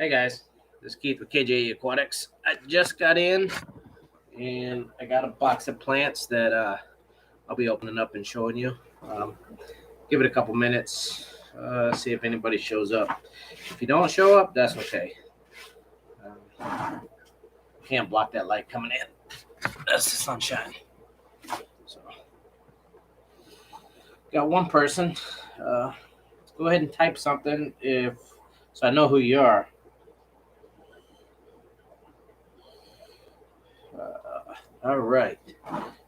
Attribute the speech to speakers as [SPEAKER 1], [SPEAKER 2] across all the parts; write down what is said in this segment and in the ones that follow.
[SPEAKER 1] Hey guys, this is Keith with Kje Aquatics. I just got in and I got a box of plants that I'll be opening up and showing you. Give it a couple minutes, see if anybody shows up. If you don't show up, that's okay. Can't block that light coming in. That's the sunshine. So, got one person. Let's go ahead and type something so I know who you are. All right.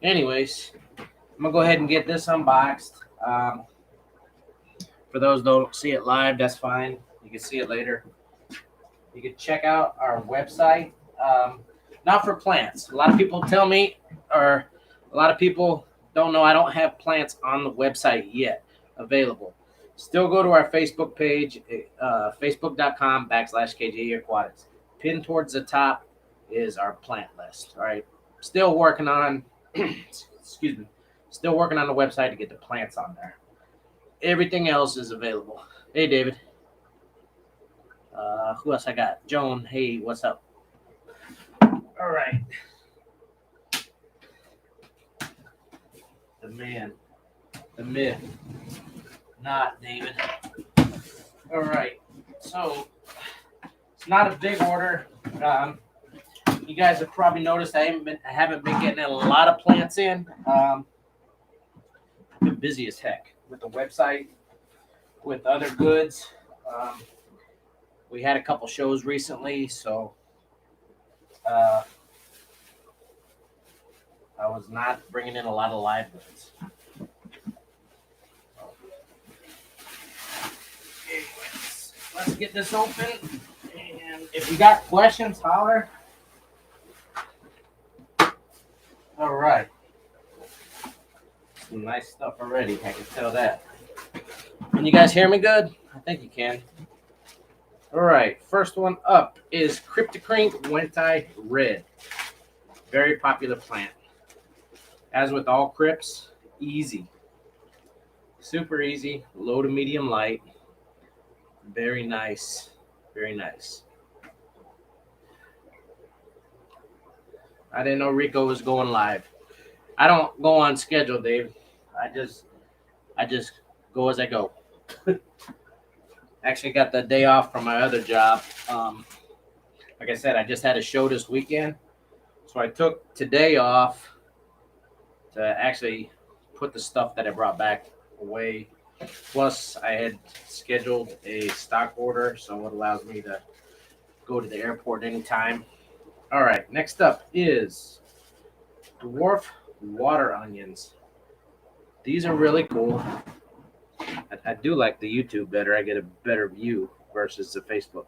[SPEAKER 1] Anyways, I'm gonna go ahead and get this unboxed. For those who don't see it live, that's fine. You can see it later. You can check out our website. Not for plants. A lot of people tell me, or a lot of people don't know I don't have plants on the website yet available. Still go to our Facebook page, facebook.com/Kje Aquatics. Pinned towards the top is our plant list. All right. Still working on, excuse me, still working on the website to get the plants on there. Everything else is available. Hey, David. Who else I got? Joan. Hey, what's up? All right. The man, the myth, not David. All right. So it's not a big order. You guys have probably noticed I haven't been getting a lot of plants in. I've been busy as heck with the website, with other goods. We had a couple shows recently, so I was not bringing in a lot of live goods. Anyways, let's get this open. And if you got questions, holler. All right. Some nice stuff already. I can tell that. Can you guys hear me good? I think you can. All right. First one up is Cryptocrank Red. Very popular plant. As with all crypts, easy. Super easy. Low to medium light. Very nice. Very nice. I didn't know Rico was going live. I don't go on schedule, Dave. I just go as I go. Actually got the day off from my other job. Like I said, I just had a show this weekend. So I took today off to actually put the stuff that I brought back away. Plus, I had scheduled a stock order, so it allows me to go to the airport anytime. All right, next up is Dwarf Water Onions. These are really cool. I do like the YouTube better. I get a better view versus the Facebook.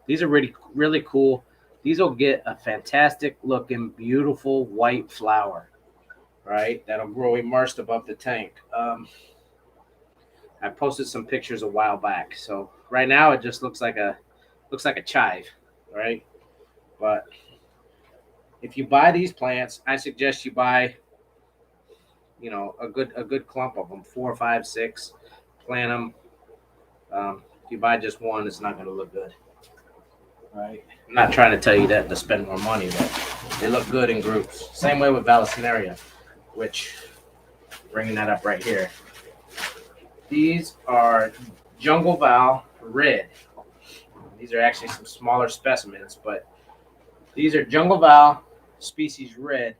[SPEAKER 1] These are really, really cool. These will get a fantastic looking, beautiful white flower, right? That'll grow immersed above the tank. I posted some pictures a while back. So right now it just looks like a chive, right? But if you buy these plants, I suggest you buy, a good clump of them, 4, 5, 6. Plant them. If you buy just one, it's not going to look good, right? I'm not trying to tell you that to spend more money, but they look good in groups. Same way with Vallisneria, which bringing that up right here. These are Jungle Val Red. These are actually some smaller specimens, but these are Jungle Val species red.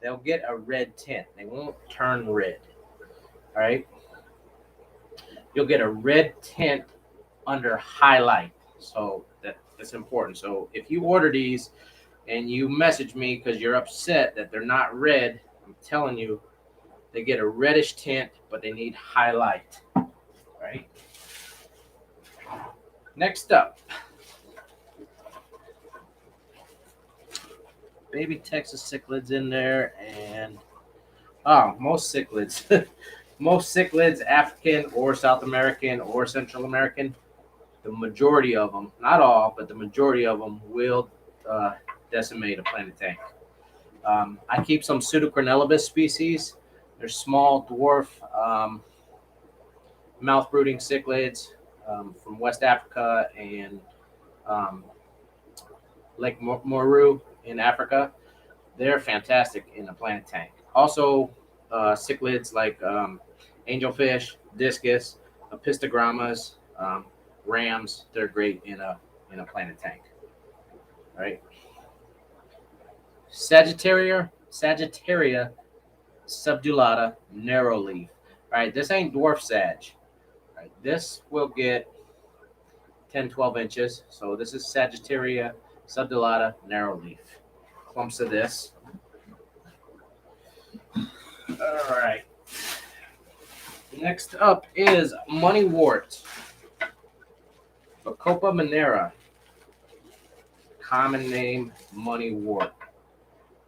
[SPEAKER 1] They'll get a red tint. They won't turn red. All right. You'll get a red tint under highlight. So that's important. So if you order these and you message me because you're upset that they're not red, I'm telling you, they get a reddish tint, but they need highlight. Right. Next up. Baby Texas cichlids in there, and most cichlids, African or South American or Central American, the majority of them, not all, but the majority of them will decimate a planted tank. I keep some Pseudocornellibus species. They're small dwarf mouth brooding cichlids from West Africa and Lake Moru in Africa. They're fantastic in a plant tank. Also, cichlids like angelfish, discus, apistogrammas, rams. They're great in a planted tank. All right. Sagittaria subulata narrow leaf. All right, this ain't dwarf sag. All right, this will get 10, 12 inches. So this is Sagittaria subulata narrow leaf. Clumps of this. All right. Next up is moneywort. Bacopa minera. Common name, moneywort.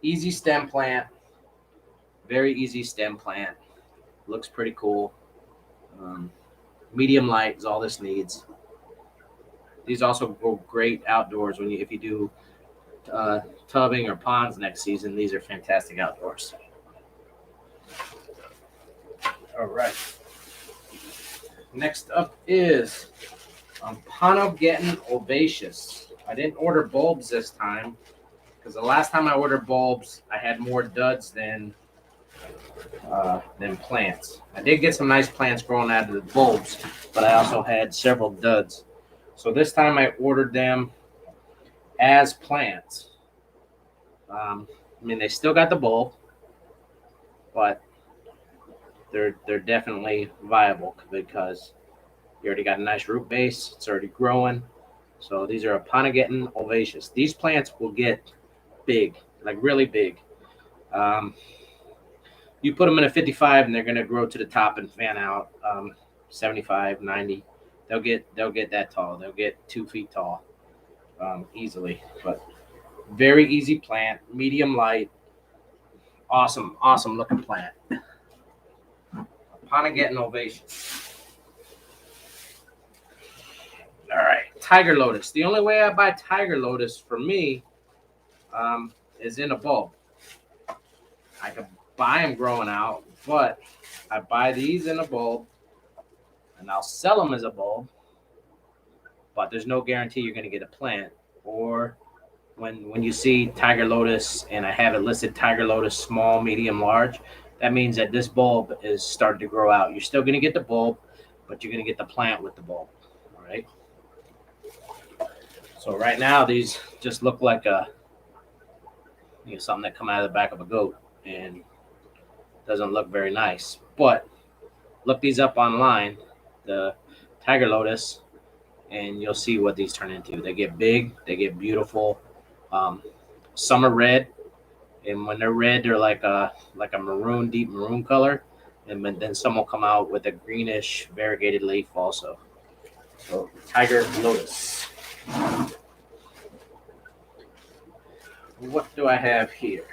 [SPEAKER 1] Easy stem plant. Very easy stem plant. Looks pretty cool. Medium light is all this needs. These also go great outdoors if you do tubbing or ponds next season. These are fantastic outdoors. All right. Next up is Ponogeton ovaceus. I didn't order bulbs this time because the last time I ordered bulbs, I had more duds than plants. I did get some nice plants growing out of the bulbs, but I also had several duds. So this time I ordered them as plants. I mean, they still got the bulb, but they're definitely viable because you already got a nice root base. It's already growing. So these are Ponogeton ovaceus. These plants will get big, like really big. You put them in a 55 and they're going to grow to the top and fan out 75, 90. They'll get that tall. They'll get 2 feet tall easily. But very easy plant, medium light, awesome looking plant. Ponogeton ovaceus. All right, tiger lotus. The only way I buy tiger lotus for me is in a bulb. I could buy them growing out, but I buy these in a bulb and I'll sell them as a bulb, but there's no guarantee you're going to get a plant. Or when you see tiger lotus and I have it listed tiger lotus small, medium, large, that means that this bulb is starting to grow out. You're still going to get the bulb, but you're going to get the plant with the bulb. All right. So right now these just look like something that come out of the back of a goat and doesn't look very nice. But look these up online, the tiger lotus, and you'll see what these turn into. They get big, they get beautiful. Some are red, and when they're red, they're like a maroon, deep maroon color, and then some will come out with a greenish variegated leaf also. So tiger lotus. What do I have here?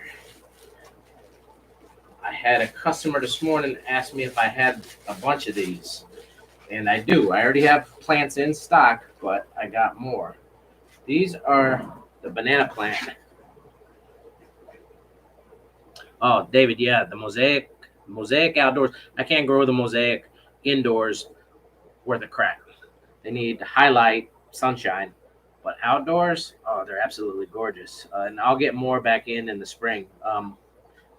[SPEAKER 1] I had a customer this morning ask me if I had a bunch of these, and I do. I already have plants in stock, but I got more. These are the banana plant. Oh, David, yeah, the mosaic outdoors. I can't grow the mosaic indoors worth a crap. They need highlight, sunshine, but outdoors, oh, they're absolutely gorgeous. And I'll get more back in the spring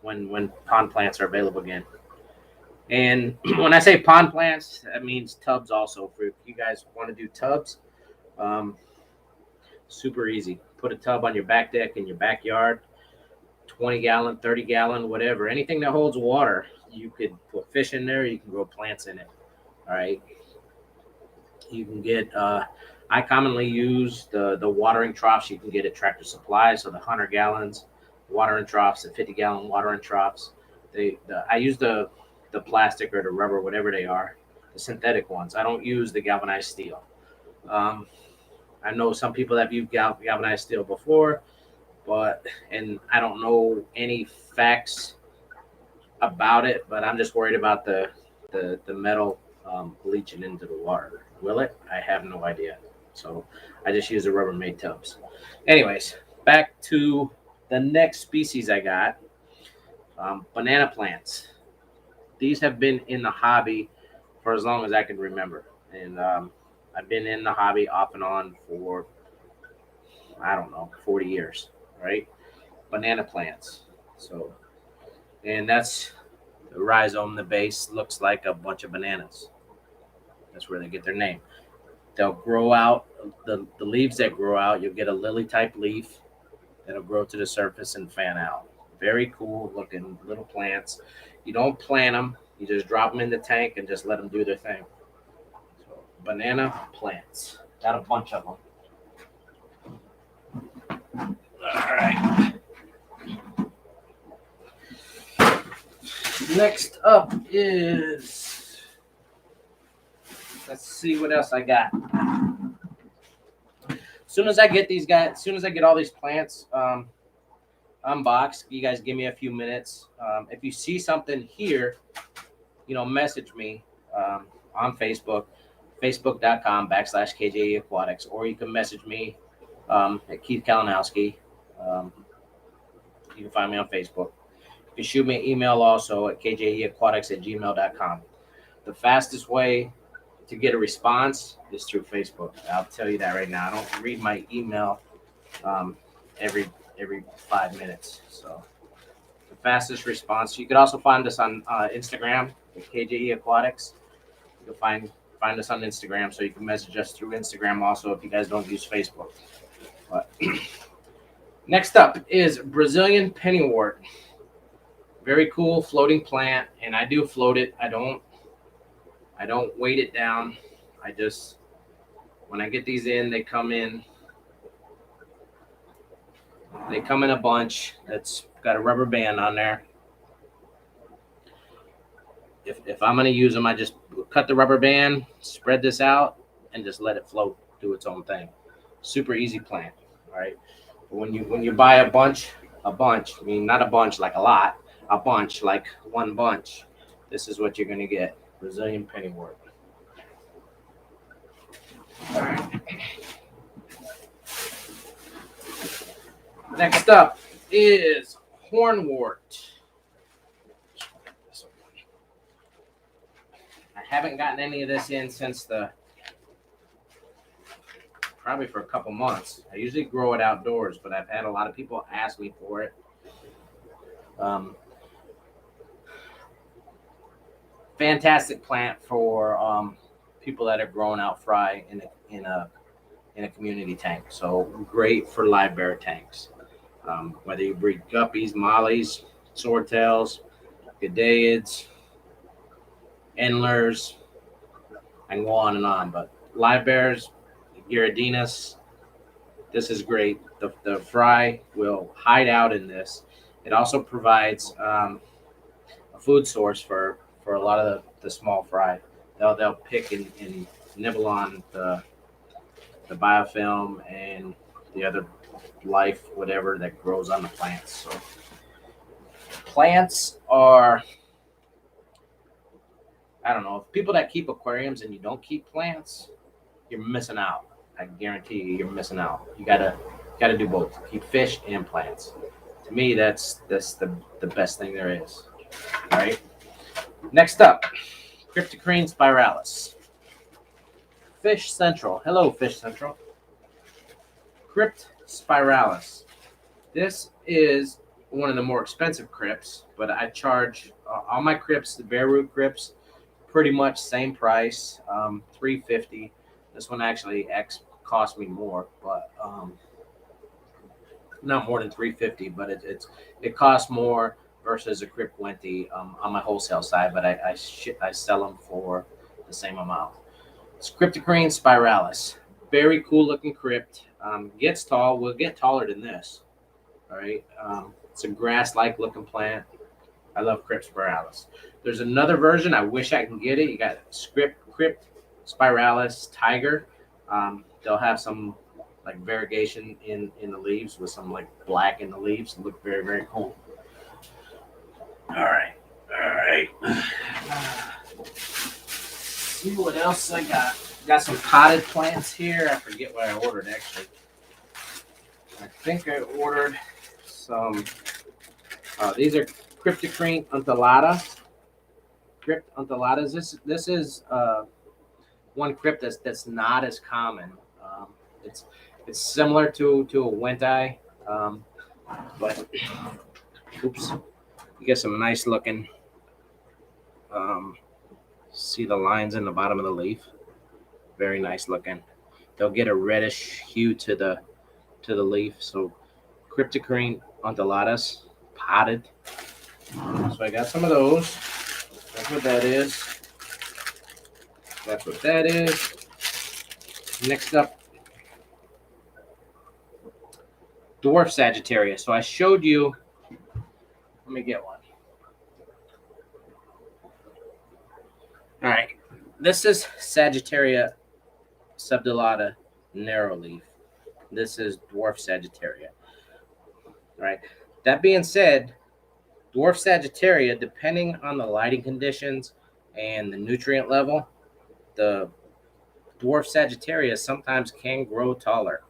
[SPEAKER 1] when pond plants are available again. And when I say pond plants, that means tubs also. For if you guys want to do tubs, super easy. Put a tub on your back deck in your backyard, 20-gallon, 30-gallon, whatever. Anything that holds water, you could put fish in there. You can grow plants in it. All right. You can get. I commonly use the watering troughs you can get at Tractor Supply. So the 100 gallons watering troughs, the 50-gallon watering troughs. I use the plastic or the rubber, whatever they are, the synthetic ones. I don't use the galvanized steel. I know some people that have used galvanized steel before, and I don't know any facts about it, but I'm just worried about the metal leaching into the water. Will it? I have no idea. So I just use the Rubbermaid tubs. Anyways, back to the next species I got, banana plants. These have been in the hobby for as long as I can remember. And I've been in the hobby off and on for, I don't know, 40 years, right? Banana plants. So, and that's the rhizome, the base looks like a bunch of bananas. That's where they get their name. They'll grow out, the leaves that grow out, you'll get a lily type leaf that'll grow to the surface and fan out. Very cool looking little plants. You don't plant them, you just drop them in the tank and just let them do their thing. So, banana plants. Got a bunch of them. All right. Next up is, let's see what else I got. As soon as I get these guys, as soon as I get all these plants unboxed, you guys give me a few minutes. If you see something here, message me on Facebook, facebook.com/Kje Aquatics, or you can message me at Keith Kalinowski. You can find me on Facebook. You can shoot me an email also at kjeaquatics@gmail.com. The fastest way to get a response is through Facebook. I'll tell you that right now. I don't read my email every 5 minutes. So the fastest response. You could also find us on Instagram at Kje Aquatics. You can find us on Instagram, so you can message us through Instagram also if you guys don't use Facebook. But next up is Brazilian pennywort. Very cool floating plant, and I do float it. I don't weight it down. I just, when I get these in, they come in a bunch. That's got a rubber band on there. If I'm going to use them, I just cut the rubber band, spread this out, and just let it float, do its own thing. Super easy plant, all right? But when you buy a bunch, I mean, not a bunch like a lot, a bunch like one bunch, this is what you're going to get. Brazilian pennywort. All right. Next up is Hornwort. I haven't gotten any of this in since probably for a couple months. I usually grow it outdoors, but I've had a lot of people ask me for it. Fantastic plant for people that are growing out fry in a community tank. So great for live bear tanks. Whether you breed guppies, mollies, swordtails, gadaids, endlers, I can go on and on. But live bears, Gyrodinus, this is great. The fry will hide out in this. It also provides a food source for a lot of the small fry. They'll pick and nibble on the biofilm and the other life, whatever that grows on the plants. So plants are, I don't know, if people that keep aquariums and you don't keep plants, you're missing out. I guarantee you're missing out. You gotta do both. Keep fish and plants. To me, that's the best thing there is. All right. Next up, Cryptocrank Spiralis. Fish Central. Hello, Fish Central. Crypt Spiralis. This is one of the more expensive crypts, but I charge all my crypts, the bare root crypts, pretty much same price, $350. This one actually cost me more, but not more than $350, but it costs more versus a Crypt Wenty on my wholesale side, but I sell them for the same amount. It's Cryptocrank Spiralis. Very cool looking crypt. Gets tall. Will get taller than this. All right. It's a grass-like looking plant. I love Crypt Spiralis. There's another version. I wish I can get it. You got Crypt Spiralis Tiger. They'll have some like variegation in the leaves with some like black in the leaves. Look very, very cool. All right. See what else I got. Got some potted plants here. I forget what I ordered actually. I think I ordered some. These are Cryptocrank Untellata. Crypt Untellatas. This is one crypt that's not as common. It's similar to a went-eye, but oops, you get some nice looking. See the lines in the bottom of the leaf, very nice looking. They'll get a reddish hue to the leaf. So Cryptocrank undulatus, potted. So I got some of those. That's what that is. That's what that is. Next up, Dwarf Sagittaria. So I showed you. Let me get one. All right. This is Sagittaria subdulata narrow leaf. This is Dwarf Sagittaria. All right. That being said, Dwarf Sagittaria, depending on the lighting conditions and the nutrient level, the Dwarf Sagittaria sometimes can grow taller.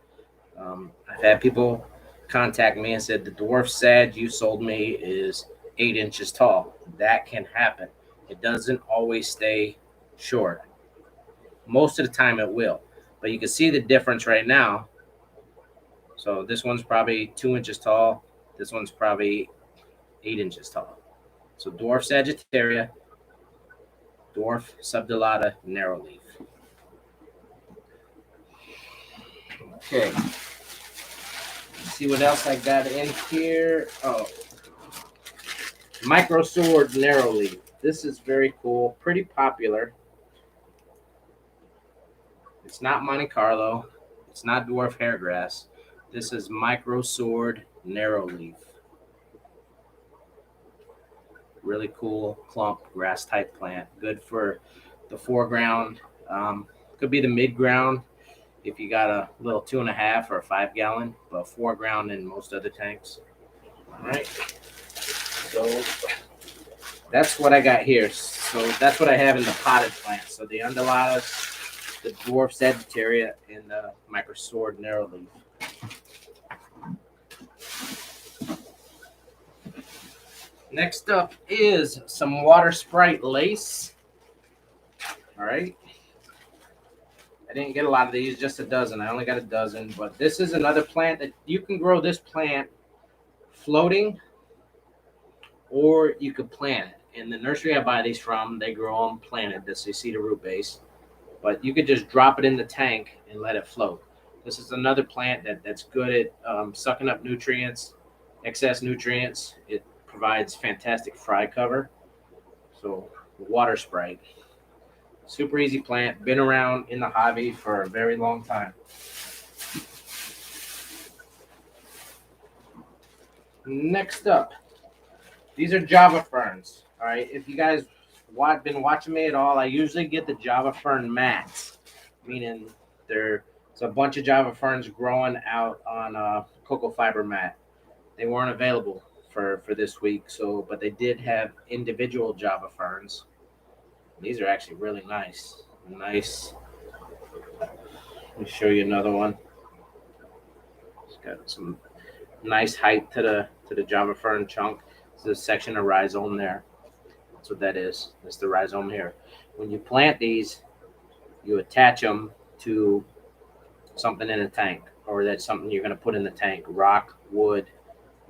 [SPEAKER 1] I've had people contact me and said the Dwarf Sag you sold me is 8 inches tall. That can happen. It doesn't always stay short. Most of the time it will. But you can see the difference right now. So this one's probably 2 inches tall. This one's probably 8 inches tall. So Dwarf Sagittaria, Dwarf subdulata narrow leaf. Okay. Let's see what else I got in here. Oh, micro sword narrow leaf. This is very cool, pretty popular. It's not Monte Carlo. It's not dwarf hairgrass. This is micro sword narrow leaf. Really cool clump grass type plant. Good for the foreground. Could be the mid ground if you got a little 2.5 or a 5 gallon, but foreground in most other tanks. All right. So that's what I got here. So that's what I have in the potted plants. So the undulatus, the dwarf sagittaria, and the micro sword narrow leaf. Next up is some water sprite lace. All right. I didn't get a lot of these, just a dozen. I only got a dozen, but this is another plant that you can grow this plant floating, or you could plant it. In the nursery I buy these from, they grow them planted. This you see the root base, but you could just drop it in the tank and let it float. This is another plant that's good at sucking up nutrients, excess nutrients. It provides fantastic fry cover. So water sprite. Super easy plant. Been around in the hobby for a very long time. Next up, these are Java ferns. All right, if you guys been watching me at all, I usually get the Java fern mats, meaning it's a bunch of Java ferns growing out on a cocoa fiber mat. They weren't available for this week, but they did have individual Java ferns. These are actually really nice. Nice. Let me show you another one. It's got some nice height to the Java fern chunk. There's a section of rhizome there. That's what that is. That's the rhizome here. When you plant these, you attach them to something in a tank, or that's something you're going to put in the tank. Rock, wood,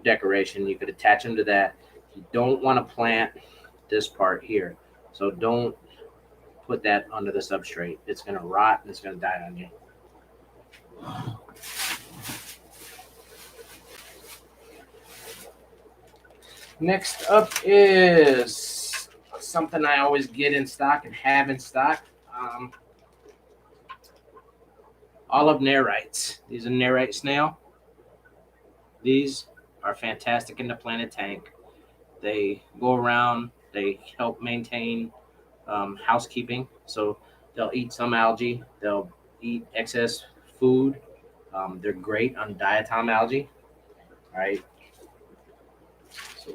[SPEAKER 1] decoration. You could attach them to that. You don't want to plant this part here. So don't put that under the substrate. It's going to rot and it's going to die on you. Next up is something I always get in stock and have in stock. Olive nerites. These are nerite snail. These are fantastic in the planted tank. They go around. They help maintain housekeeping. So they'll eat some algae. They'll eat excess food. They're great on diatom algae. All right. So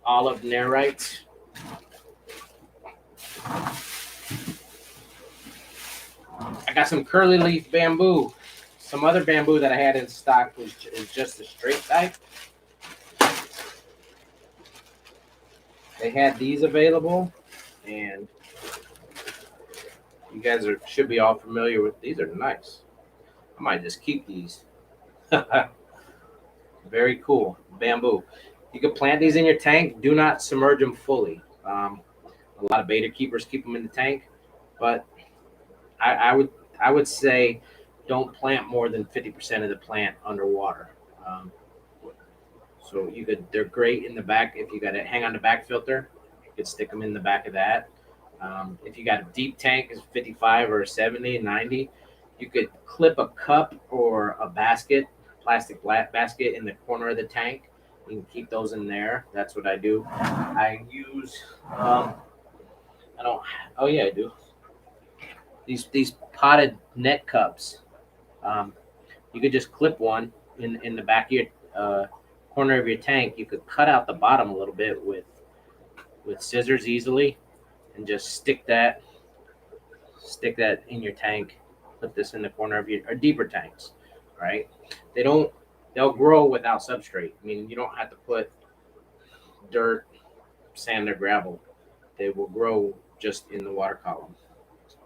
[SPEAKER 1] olive nerites. I got some curly leaf bamboo. Some other bamboo that I had in stock is just the straight type. They had these available, and you guys should be all familiar with these. Are nice. I might just keep these. Very cool. Bamboo. You can plant these in your tank. Do not submerge them fully. A lot of beta keepers keep them in the tank, but I would say don't plant more than 50% of the plant underwater. Um, so they're great in the back if you got to hang on the back filter. You could stick them in the back of that. If you got a deep tank, it's 55 or 70, 90. You could clip a cup or a plastic basket in the corner of the tank. You can keep those in there. That's what I do. I use, I don't, oh yeah, I do. These potted net cups. Um, you could just clip one in the back of your corner of your tank. You could cut out the bottom a little bit with scissors easily, and just stick that in your tank. Put this in the corner of your or deeper tanks, right? They'll grow without substrate. I mean, you don't have to put dirt, sand, or gravel. They will grow just in the water column. So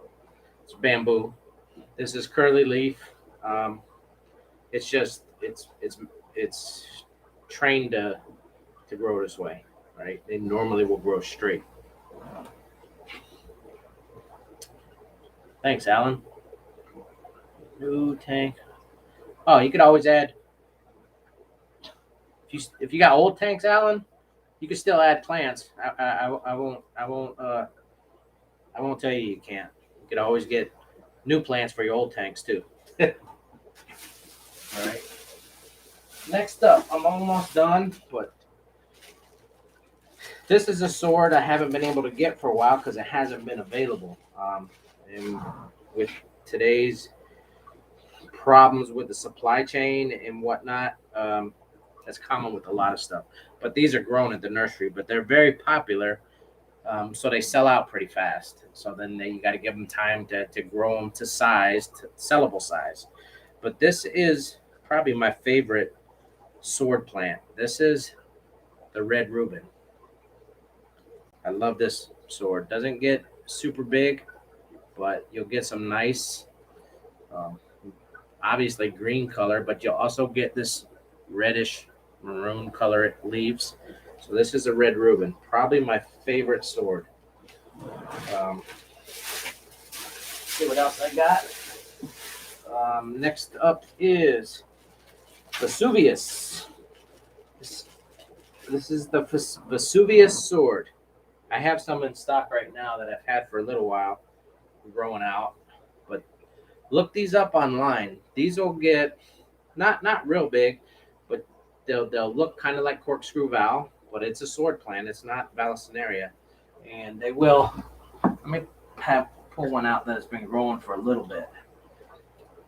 [SPEAKER 1] it's bamboo. This is curly leaf. It's just it's trained to grow this way, right? They normally will grow straight. Thanks, Alan. New tank. Oh, you could always add. If you got old tanks, Alan, you can still add plants. I won't tell you can't. You could always get new plants for your old tanks too. All right. Next up, I'm almost done, but this is a sword I haven't been able to get for a while because it hasn't been available. And with today's problems with the supply chain and whatnot, that's common with a lot of stuff. But these are grown at the nursery, but they're very popular, so they sell out pretty fast. So then you got to give them time to grow them to size, to sellable size. But this is probably my favorite sword plant. This is the red Reuben. I love this sword. Doesn't get super big, but you'll get some nice, obviously green color, but you'll also get this reddish maroon color leaves. So this is a red Reuben, probably my favorite sword. See what else I got. Next up is Vesuvius. This is the Vesuvius sword. I have some in stock right now that I've had for a little while, growing out. But look these up online. These will get not real big, but they'll look kind of like corkscrew val, but it's a sword plant. It's not Vallisneria, and they will. Let me pull one out that's been growing for a little bit.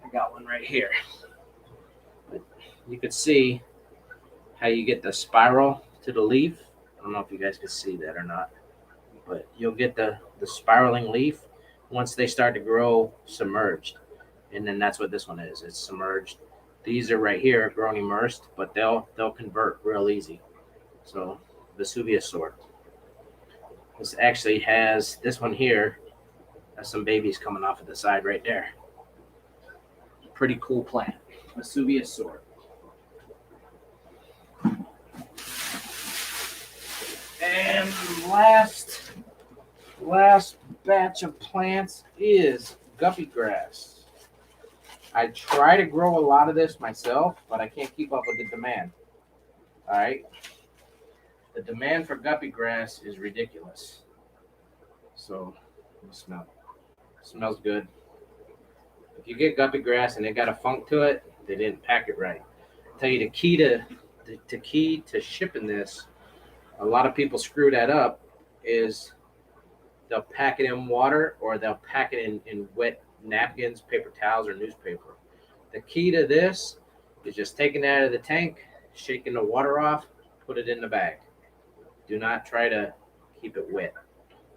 [SPEAKER 1] I got one right here. But you could see how you get the spiral to the leaf. I don't know if you guys can see that or not, but you'll get the spiraling leaf once they start to grow submerged. And then that's what this one is. It's submerged. These are right here growing immersed, but they'll convert real easy. So Vesuvius sword. This actually has, this one here has some babies coming off of the side right there. Pretty cool plant. Vesuvius sword. And last batch of plants is Guppy Grass. I try to grow a lot of this myself, but I can't keep up with the demand. All right. The demand for Guppy Grass is ridiculous. So, smell it. Smells good. If you get Guppy Grass and it got a funk to it, they didn't pack it right. I'll tell you the key to shipping this, a lot of people screw that up, is they'll pack it in water or they'll pack it in wet napkins, paper towels, or newspaper. The key to this is just taking it out of the tank, shaking the water off, put it in the bag. Do not try to keep it wet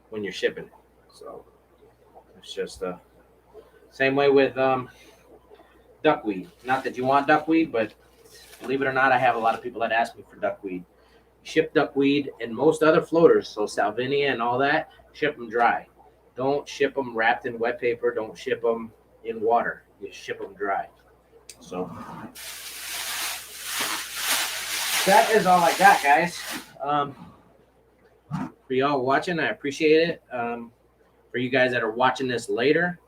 [SPEAKER 1] when you're shipping it. So it's just the same way with duckweed. Not that you want duckweed, but believe it or not, I have a lot of people that ask me for duckweed. Ship duckweed and most other floaters, so Salvinia and all that, ship them dry. Don't ship them wrapped in wet paper. Don't ship them in water. You ship them dry. So that is all I got, guys. For y'all watching, I appreciate it. For you guys that are watching this later,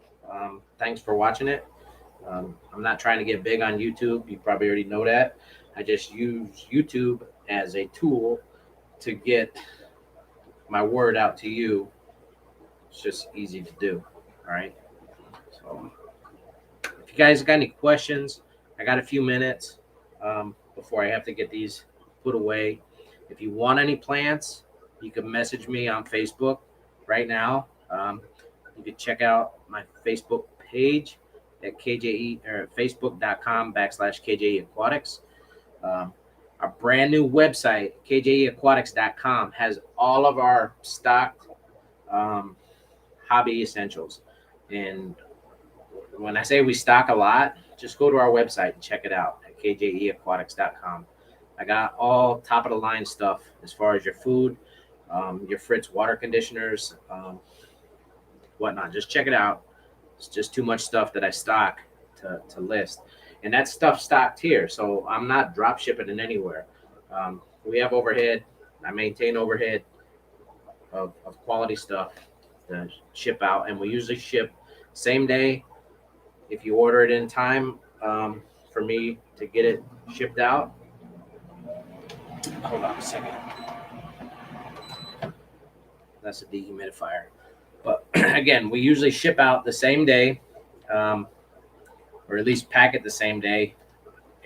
[SPEAKER 1] thanks for watching it. I'm not trying to get big on YouTube. You probably already know that. I just use YouTube as a tool to get my word out to you. It's just easy to do. All right. So if you guys got any questions, I got a few minutes before I have to get these put away. If you want any plants, you can message me on Facebook right now. You can check out my Facebook page at KJE or facebook.com/KJE Aquatics. Our brand new website, kjeaquatics.com, has all of our stocked hobby essentials. And when I say we stock a lot, just go to our website and check it out at kjeaquatics.com. I got all top of the line stuff as far as your food, your Fritz water conditioners, whatnot. Just check it out. It's just too much stuff that I stock to list. And that stuff stocked here, so I'm not drop shipping it anywhere. We have overhead. I maintain overhead of quality stuff to ship out, and we usually ship same day. If you order it in time for me to get it shipped out. Hold on a second. That's a dehumidifier. But again, we usually ship out the same day, or at least pack it the same day.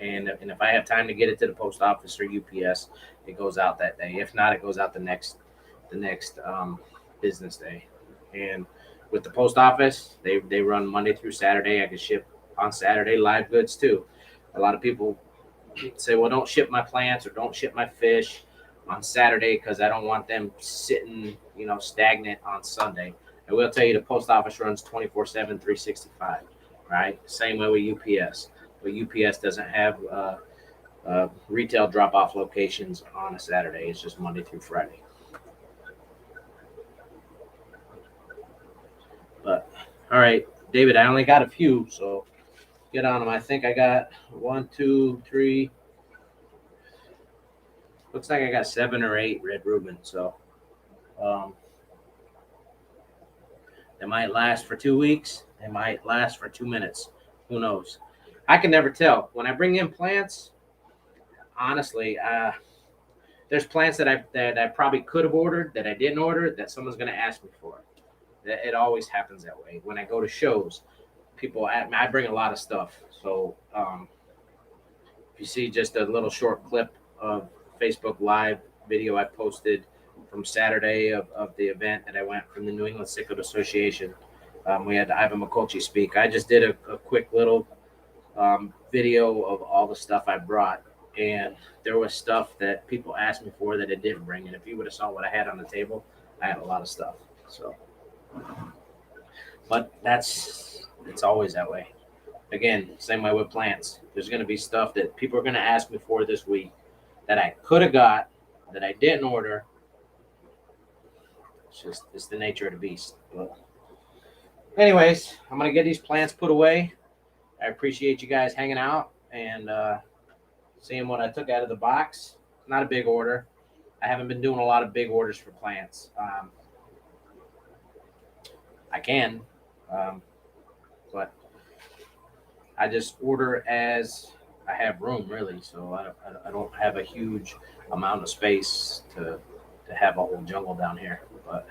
[SPEAKER 1] And if I have time to get it to the post office or UPS, it goes out that day. If not, it goes out the next business day. And with the post office, they run Monday through Saturday. I can ship on Saturday live goods too. A lot of people say, well, don't ship my plants or don't ship my fish on Saturday because I don't want them sitting, stagnant on Sunday. I will tell you the post office runs 24/7, 365, right? Same way with UPS. But UPS doesn't have retail drop-off locations on a Saturday. It's just Monday through Friday. But, all right, David, I only got a few, so get on them. I think I got 1, 2, 3. Looks like I got 7 or 8 red Reuben. So they might last for 2 weeks. They might last for 2 minutes. Who knows? I can never tell. When I bring in plants, honestly, there's plants that I probably could have ordered that I didn't order that someone's going to ask me for. It always happens that way. When I go to shows, I bring a lot of stuff. So if you see just a little short clip of Facebook Live video I posted from Saturday of the event that I went from the New England Cichlids Association, we had Ivan McCulchy speak. I just did a quick little video of all the stuff I brought, and there was stuff that people asked me for that I didn't bring. And if you would have saw what I had on the table, I had a lot of stuff. So, but it's always that way. Again, same way with plants. There's going to be stuff that people are going to ask me for this week that I could have got that I didn't order. It's the nature of the beast. But anyways, I'm going to get these plants put away. I appreciate you guys hanging out and seeing what I took out of the box. Not a big order. I haven't been doing a lot of big orders for plants. I can, but I just order as I have room, really. So I don't have a huge amount of space to have a whole jungle down here. But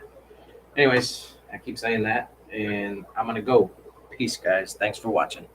[SPEAKER 1] anyways, I keep saying that, and I'm going to go. Peace, guys. Thanks for watching.